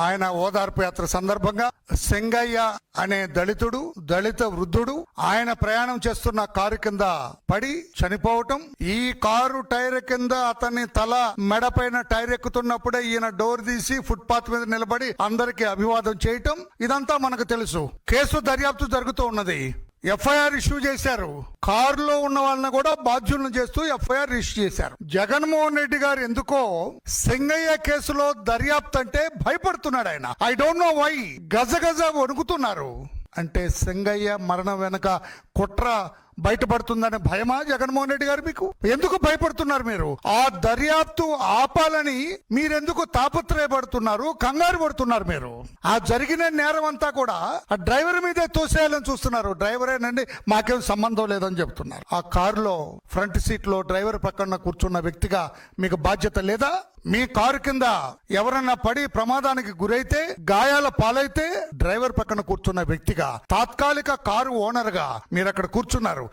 ఆయన ఓదార్పు యాత్ర సందర్భంగా సింగయ్య అనే దళిత వృద్ధుడు ఆయన ప్రయాణం చేస్తున్న కారు కింద పడి చనిపోవటం, ఈ కారు టైర్ కింద అతని తల మెడపైన టైర్ ఎక్కుతున్నప్పుడే ఈయన డోర్ తీసి ఫుట్పాత్ మీద నిలబడి అందరికి అభివాదం చేయటం, ఇదంతా మనకు తెలుసు. కేసు దర్యాప్తు జరుగుతూ ఉన్నది. ఎఫ్ఐఆర్ ఇష్యూ చేశారు. కారులో ఉన్న వాళ్ళని కూడా బాధ్యులను చేస్తూ ఎఫ్ఐఆర్ ఇష్యూ చేశారు. జగన్మోహన్ రెడ్డి గారు ఎందుకో సింగయ్య కేసులో దర్యాప్తు అంటే భయపడుతున్నాడు ఆయన. I don't know why. గజగజ వణుకుతున్నారు. అంటే సింగయ్య మరణం వెనక కుట్ర బయటపడుతుందనే భయమా జగన్మోహన్ రెడ్డి గారు? మీకు ఎందుకు భయపడుతున్నారు? మీరు ఆ దర్యాప్తు ఆపాలని మీరెందుకు తాపత్రయపడుతున్నారు, కంగారు పడుతున్నారు? మీరు ఆ జరిగిన నేరం అంతా కూడా ఆ డ్రైవర్ మీదే తోసేయాలని చూస్తున్నారు. డ్రైవరేనండి, మాకేం సంబంధం లేదని చెప్తున్నారు. ఆ కారులో ఫ్రంట్ సీట్ లో డ్రైవర్ పక్కన కూర్చున్న వ్యక్తిగా మీకు బాధ్యత లేదా? మీ కారు కింద ఎవరన్నా పడి ప్రమాదానికి గురైతే, గాయాల పాలైతే డ్రైవర్ పక్కన కూర్చున్న వ్యక్తిగా, తాత్కాలిక కారు ఓనర్ గా మీరు అక్కడ కూర్చున్నారు.